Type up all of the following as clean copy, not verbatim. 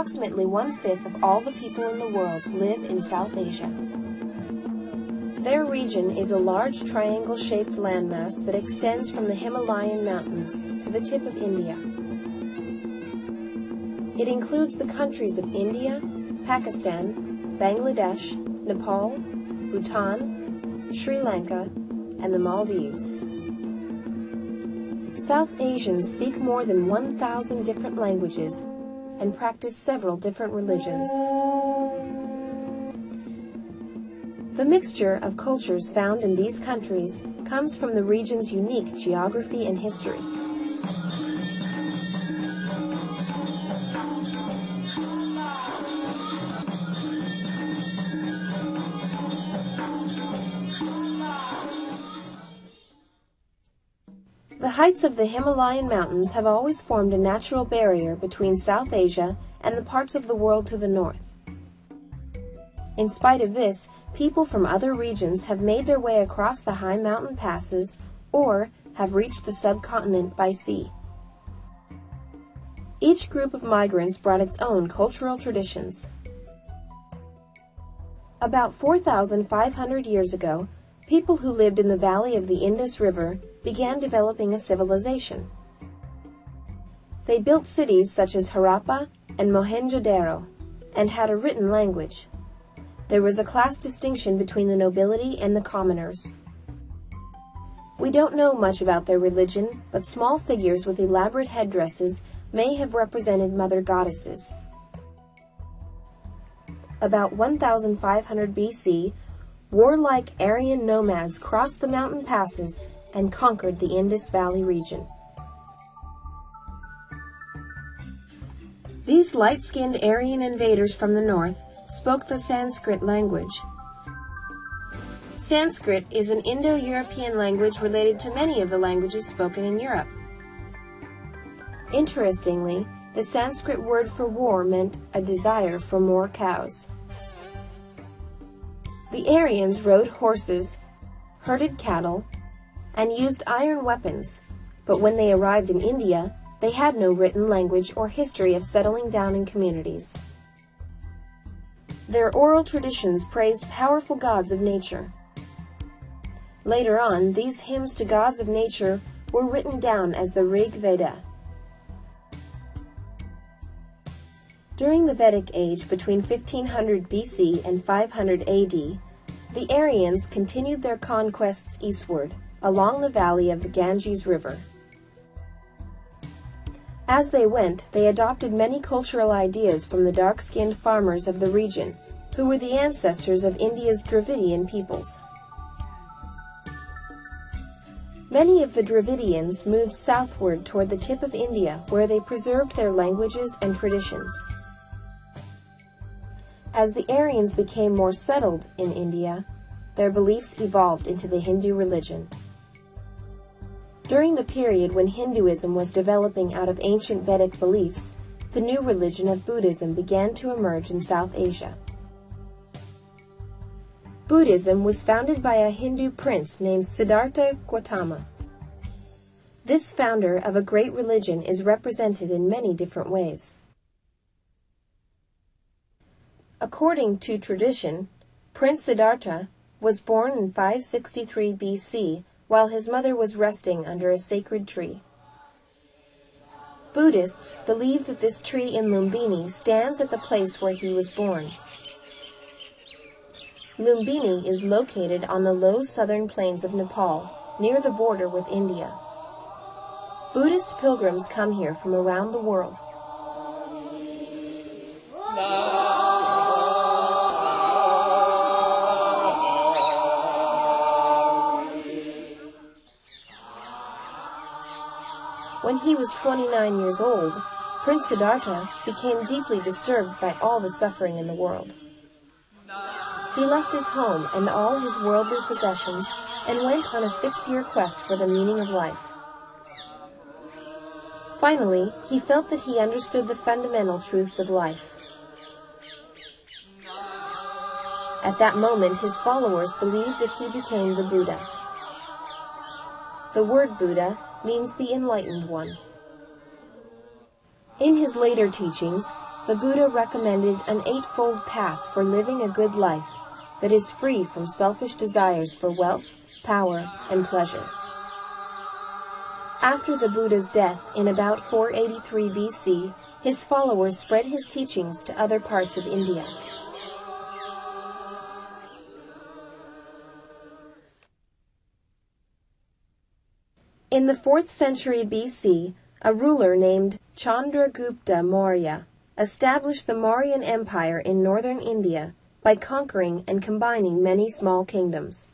Approximately 1/5 of all the people in the world live in South Asia. Their region is a large triangle-shaped landmass that extends from the Himalayan mountains to the tip of India. It includes the countries of India, Pakistan, Bangladesh, Nepal, Bhutan, Sri Lanka, and the Maldives. South Asians speak more than 1,000 different languages and practice several different religions. The mixture of cultures found in these countries comes from the region's unique geography and history. The heights of the Himalayan mountains have always formed a natural barrier between South Asia and the parts of the world to the north. In spite of this, people from other regions have made their way across the high mountain passes or have reached the subcontinent by sea. Each group of migrants brought its own cultural traditions. About 4,500 years ago, people who lived in the valley of the Indus River began developing a civilization. They built cities such as Harappa and Mohenjo-daro and had a written language. There was a class distinction between the nobility and the commoners. We don't know much about their religion, but small figures with elaborate headdresses may have represented mother goddesses. About 1,500 BC, warlike Aryan nomads crossed the mountain passes and conquered the Indus Valley region. These light-skinned Aryan invaders from the north spoke the Sanskrit language. Sanskrit is an Indo-European language related to many of the languages spoken in Europe. Interestingly, the Sanskrit word for war meant a desire for more cows. The Aryans rode horses, herded cattle, and used iron weapons, but when they arrived in India, they had no written language or history of settling down in communities. Their oral traditions praised powerful gods of nature. Later on, these hymns to gods of nature were written down as the Rig Veda. During the Vedic Age between 1500 BC and 500 AD, the Aryans continued their conquests eastward, along the valley of the Ganges River. As they went, they adopted many cultural ideas from the dark-skinned farmers of the region, who were the ancestors of India's Dravidian peoples. Many of the Dravidians moved southward toward the tip of India, where they preserved their languages and traditions. As the Aryans became more settled in India, their beliefs evolved into the Hindu religion. During the period when Hinduism was developing out of ancient Vedic beliefs, the new religion of Buddhism began to emerge in South Asia. Buddhism was founded by a Hindu prince named Siddhartha Gautama. This founder of a great religion is represented in many different ways. According to tradition, Prince Siddhartha was born in 563 BC while his mother was resting under a sacred tree. Buddhists believe that this tree in Lumbini stands at the place where he was born. Lumbini is located on the low southern plains of Nepal, near the border with India. Buddhist pilgrims come here from around the world. When he was 29 years old, Prince Siddhartha became deeply disturbed by all the suffering in the world. He left his home and all his worldly possessions and went on a 6-year quest for the meaning of life. Finally, he felt that he understood the fundamental truths of life. At that moment, his followers believed that he became the Buddha. The word Buddha means the enlightened one. In his later teachings, the Buddha recommended an eightfold path for living a good life that is free from selfish desires for wealth, power, and pleasure. After the Buddha's death in about 483 BC, his followers spread his teachings to other parts of India. In the 4th century BC, a ruler named Chandragupta Maurya established the Mauryan Empire in northern India by conquering and combining many small kingdoms.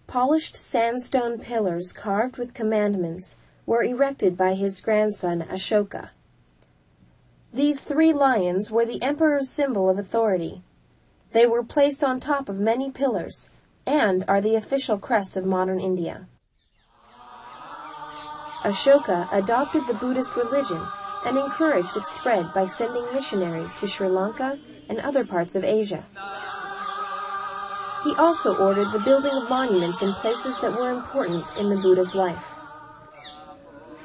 Polished sandstone pillars carved with commandments were erected by his grandson Ashoka. These 3 lions were the emperor's symbol of authority. They were placed on top of many pillars and are the official crest of modern India. Ashoka adopted the Buddhist religion and encouraged its spread by sending missionaries to Sri Lanka and other parts of Asia. He also ordered the building of monuments in places that were important in the Buddha's life.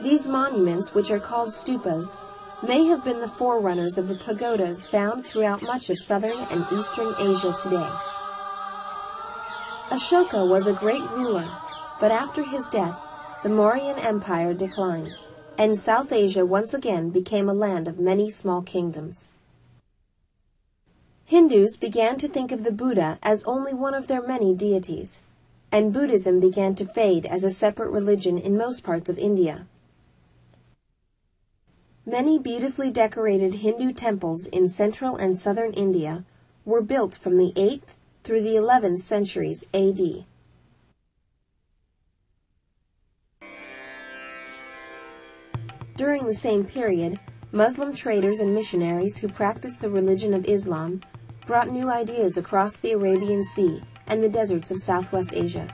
These monuments, which are called stupas, may have been the forerunners of the pagodas found throughout much of southern and eastern Asia today. Ashoka was a great ruler, but after his death, the Mauryan Empire declined, and South Asia once again became a land of many small kingdoms. Hindus began to think of the Buddha as only one of their many deities, and Buddhism began to fade as a separate religion in most parts of India. Many beautifully decorated Hindu temples in central and southern India were built from the 8th through the 11th centuries AD. During the same period, Muslim traders and missionaries who practiced the religion of Islam brought new ideas across the Arabian Sea and the deserts of Southwest Asia.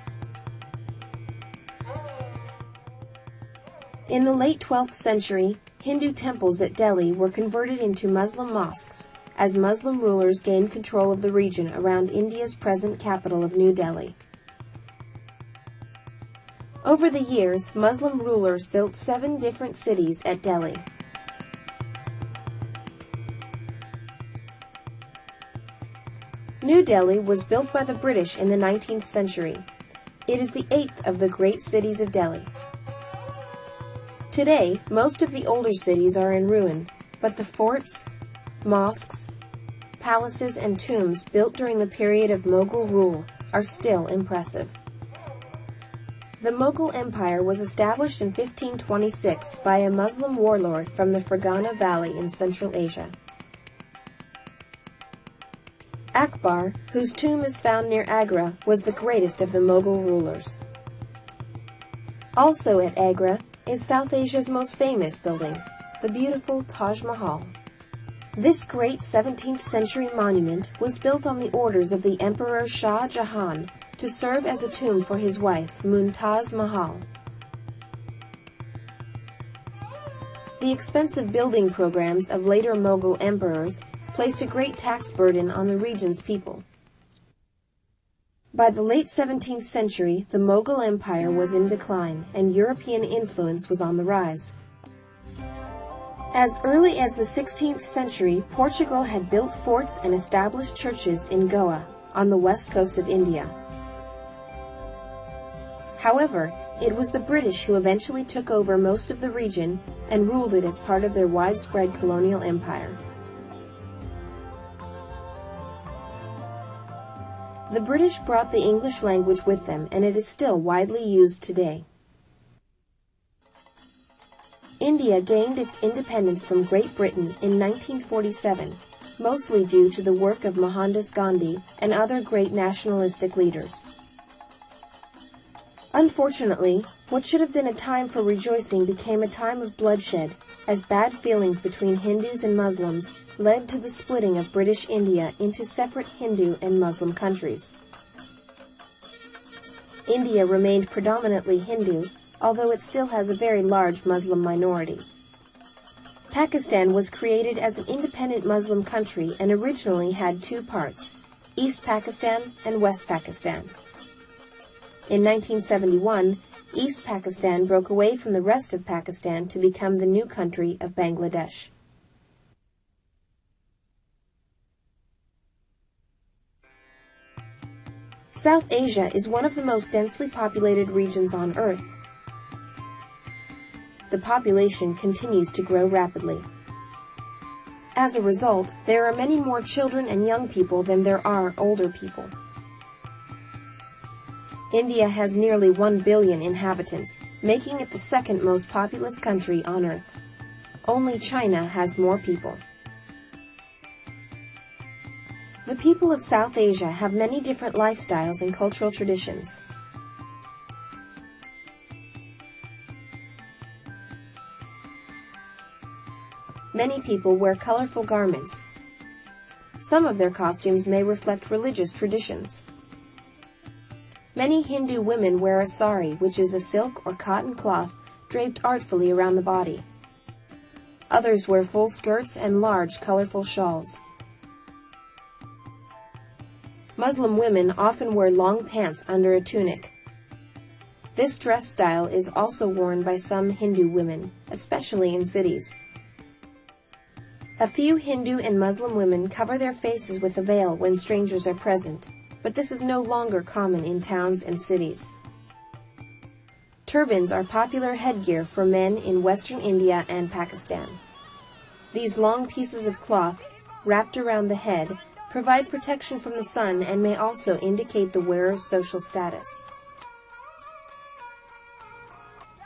In the late 12th century, Hindu temples at Delhi were converted into Muslim mosques as Muslim rulers gained control of the region around India's present capital of New Delhi. Over the years, Muslim rulers built 7 different cities at Delhi. New Delhi was built by the British in the 19th century. It is the 8th of the great cities of Delhi. Today, most of the older cities are in ruin, but the forts, mosques, palaces, and tombs built during the period of Mughal rule are still impressive. The Mughal Empire was established in 1526 by a Muslim warlord from the Fergana Valley in Central Asia. Akbar, whose tomb is found near Agra, was the greatest of the Mughal rulers. Also at Agra is South Asia's most famous building, the beautiful Taj Mahal. This great 17th century monument was built on the orders of the Emperor Shah Jahan to serve as a tomb for his wife, Mumtaz Mahal. The expensive building programs of later Mughal emperors placed a great tax burden on the region's people. By the late 17th century, the Mughal Empire was in decline and European influence was on the rise. As early as the 16th century, Portugal had built forts and established churches in Goa, on the west coast of India. However, it was the British who eventually took over most of the region and ruled it as part of their widespread colonial empire. The British brought the English language with them, and it is still widely used today. India gained its independence from Great Britain in 1947, mostly due to the work of Mohandas Gandhi and other great nationalistic leaders. Unfortunately, what should have been a time for rejoicing became a time of bloodshed, as bad feelings between Hindus and Muslims led to the splitting of British India into separate Hindu and Muslim countries. India remained predominantly Hindu, although it still has a very large Muslim minority. Pakistan was created as an independent Muslim country and originally had 2 parts, East Pakistan and West Pakistan. In 1971, East Pakistan broke away from the rest of Pakistan to become the new country of Bangladesh. South Asia is one of the most densely populated regions on Earth. The population continues to grow rapidly. As a result, there are many more children and young people than there are older people. India has nearly 1 billion inhabitants, making it the second most populous country on Earth. Only China has more people. The people of South Asia have many different lifestyles and cultural traditions. Many people wear colorful garments. Some of their costumes may reflect religious traditions. Many Hindu women wear a sari, which is a silk or cotton cloth draped artfully around the body. Others wear full skirts and large, colorful shawls. Muslim women often wear long pants under a tunic. This dress style is also worn by some Hindu women, especially in cities. A few Hindu and Muslim women cover their faces with a veil when strangers are present, but this is no longer common in towns and cities. Turbans are popular headgear for men in Western India and Pakistan. These long pieces of cloth, wrapped around the head, provide protection from the sun and may also indicate the wearer's social status.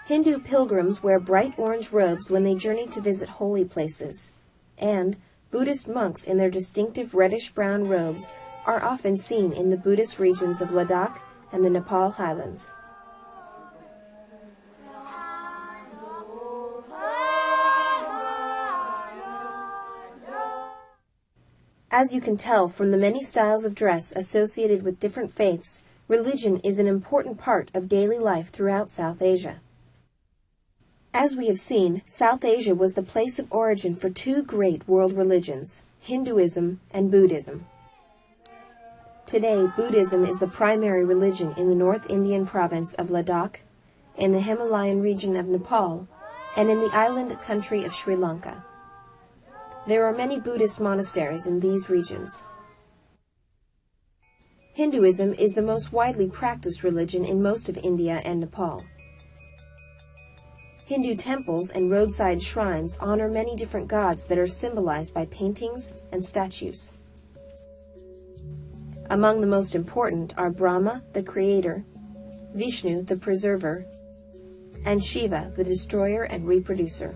Hindu pilgrims wear bright orange robes when they journey to visit holy places, and Buddhist monks in their distinctive reddish-brown robes are often seen in the Buddhist regions of Ladakh and the Nepal highlands. As you can tell from the many styles of dress associated with different faiths, religion is an important part of daily life throughout South Asia. As we have seen, South Asia was the place of origin for two great world religions, Hinduism and Buddhism. Today, Buddhism is the primary religion in the North Indian province of Ladakh, in the Himalayan region of Nepal, and in the island country of Sri Lanka. There are many Buddhist monasteries in these regions. Hinduism is the most widely practiced religion in most of India and Nepal. Hindu temples and roadside shrines honor many different gods that are symbolized by paintings and statues. Among the most important are Brahma, the creator, Vishnu, the preserver, and Shiva, the destroyer and reproducer.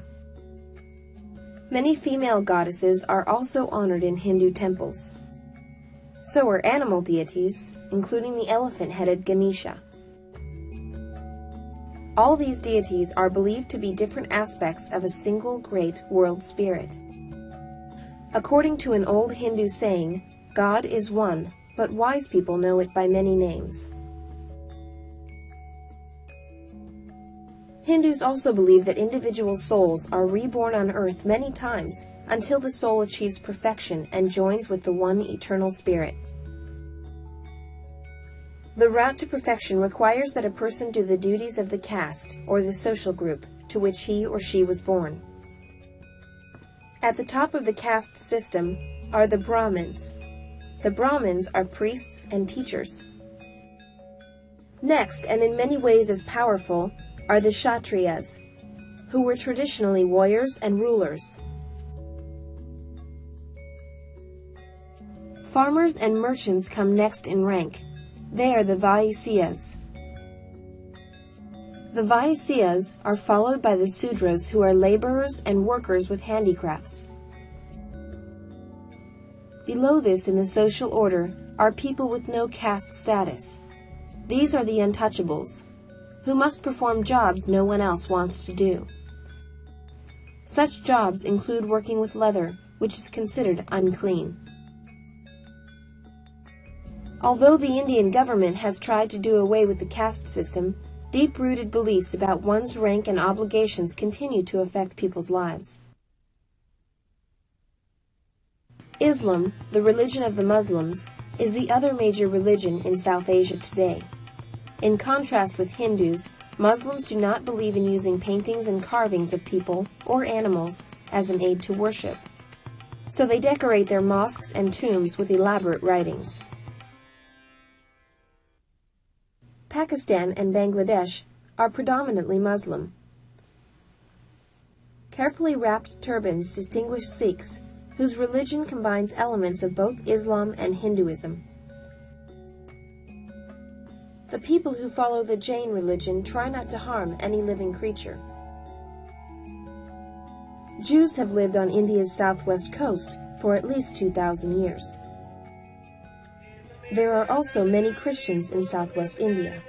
Many female goddesses are also honored in Hindu temples. So are animal deities, including the elephant-headed Ganesha. All these deities are believed to be different aspects of a single great world spirit. According to an old Hindu saying, God is one, but wise people know it by many names. Hindus also believe that individual souls are reborn on earth many times until the soul achieves perfection and joins with the one eternal spirit. The route to perfection requires that a person do the duties of the caste or the social group to which he or she was born. At the top of the caste system are the Brahmins. The Brahmins are priests and teachers. Next, and in many ways as powerful, are the Kshatriyas, who were traditionally warriors and rulers. Farmers and merchants come next in rank. They are the Vaisyas. The Vaisyas are followed by the Sudras, who are laborers and workers with handicrafts. Below this in the social order are people with no caste status. These are the untouchables, who must perform jobs no one else wants to do. Such jobs include working with leather, which is considered unclean. Although the Indian government has tried to do away with the caste system, deep-rooted beliefs about one's rank and obligations continue to affect people's lives. Islam, the religion of the Muslims, is the other major religion in South Asia today. In contrast with Hindus, Muslims do not believe in using paintings and carvings of people or animals as an aid to worship, so they decorate their mosques and tombs with elaborate writings. Pakistan and Bangladesh are predominantly Muslim. Carefully wrapped turbans distinguish Sikhs, whose religion combines elements of both Islam and Hinduism. The people who follow the Jain religion try not to harm any living creature. Jews have lived on India's southwest coast for at least 2,000 years. There are also many Christians in southwest India.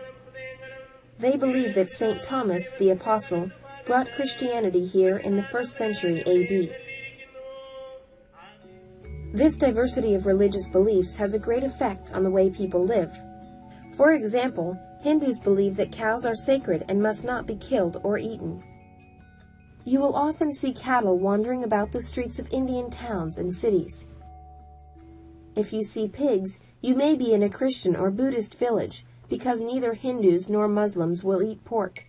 They believe that St. Thomas the Apostle brought Christianity here in the 1st century AD. This diversity of religious beliefs has a great effect on the way people live. For example, Hindus believe that cows are sacred and must not be killed or eaten. You will often see cattle wandering about the streets of Indian towns and cities. If you see pigs, you may be in a Christian or Buddhist village, because neither Hindus nor Muslims will eat pork.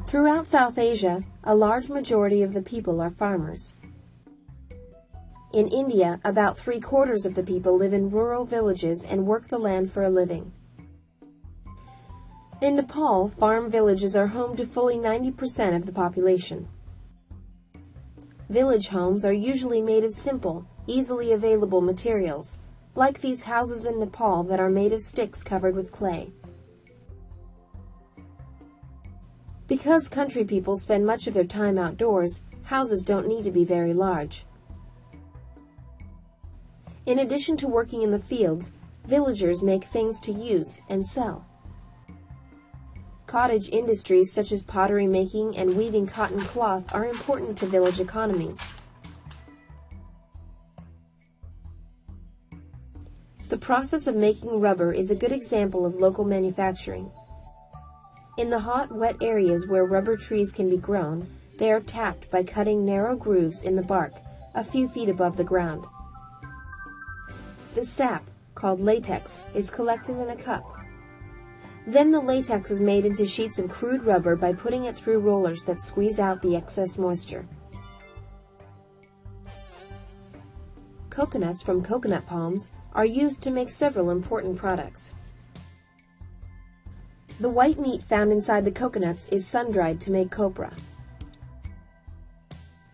Throughout South Asia, a large majority of the people are farmers. In India, about 3/4 of the people live in rural villages and work the land for a living. In Nepal, farm villages are home to fully 90% of the population. Village homes are usually made of simple, easily available materials, like these houses in Nepal that are made of sticks covered with clay. Because country people spend much of their time outdoors, houses don't need to be very large. In addition to working in the fields, villagers make things to use and sell. Cottage industries such as pottery making and weaving cotton cloth are important to village economies. The process of making rubber is a good example of local manufacturing. In the hot, wet areas where rubber trees can be grown, they are tapped by cutting narrow grooves in the bark, a few feet above the ground. The sap, called latex, is collected in a cup. Then the latex is made into sheets of crude rubber by putting it through rollers that squeeze out the excess moisture. Coconuts from coconut palms are used to make several important products. The white meat found inside the coconuts is sun-dried to make copra.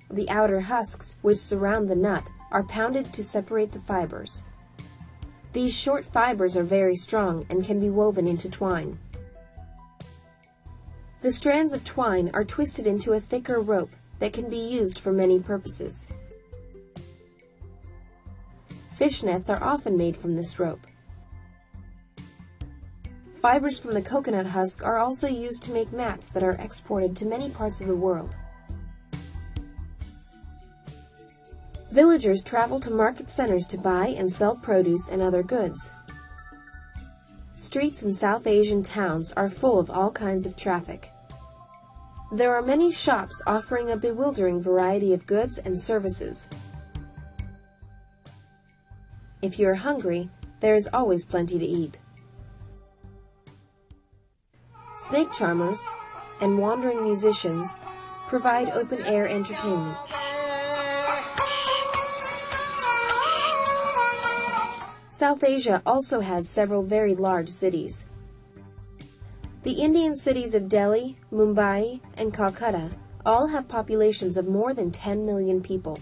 The outer husks, which surround the nut, are pounded to separate the fibers. These short fibers are very strong and can be woven into twine. The strands of twine are twisted into a thicker rope that can be used for many purposes. Fish nets are often made from this rope. Fibers from the coconut husk are also used to make mats that are exported to many parts of the world. Villagers travel to market centers to buy and sell produce and other goods. Streets in South Asian towns are full of all kinds of traffic. There are many shops offering a bewildering variety of goods and services. If you're hungry, there is always plenty to eat. Snake charmers and wandering musicians provide open-air entertainment. South Asia also has several very large cities. The Indian cities of Delhi, Mumbai, and Calcutta all have populations of more than 10 million people.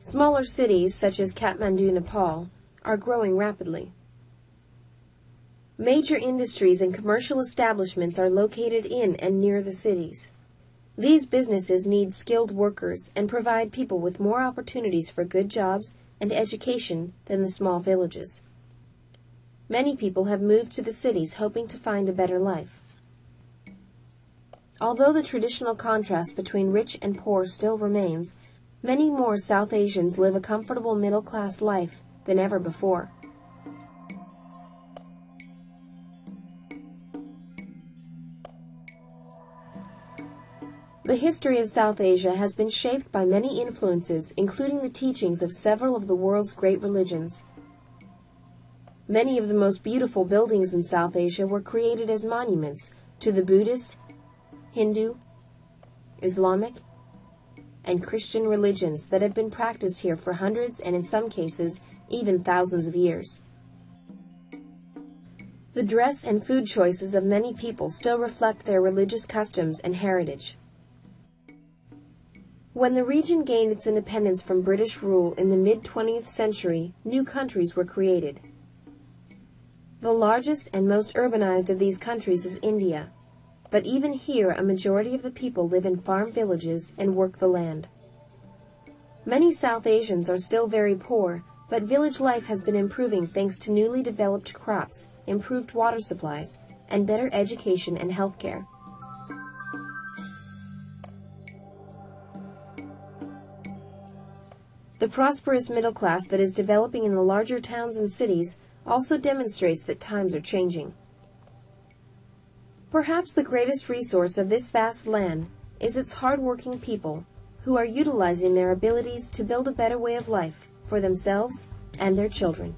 Smaller cities, such as Kathmandu, Nepal, are growing rapidly. Major industries and commercial establishments are located in and near the cities. These businesses need skilled workers and provide people with more opportunities for good jobs and education than the small villages. Many people have moved to the cities hoping to find a better life. Although the traditional contrast between rich and poor still remains, many more South Asians live a comfortable middle-class life than ever before. The history of South Asia has been shaped by many influences, including the teachings of several of the world's great religions. Many of the most beautiful buildings in South Asia were created as monuments to the Buddhist, Hindu, Islamic, and Christian religions that have been practiced here for hundreds and in some cases even thousands of years. The dress and food choices of many people still reflect their religious customs and heritage. When the region gained its independence from British rule in the mid-20th century, new countries were created. The largest and most urbanized of these countries is India, but even here a majority of the people live in farm villages and work the land. Many South Asians are still very poor, but village life has been improving thanks to newly developed crops, improved water supplies, and better education and health care. The prosperous middle class that is developing in the larger towns and cities also demonstrates that times are changing. Perhaps the greatest resource of this vast land is its hard-working people who are utilizing their abilities to build a better way of life for themselves and their children.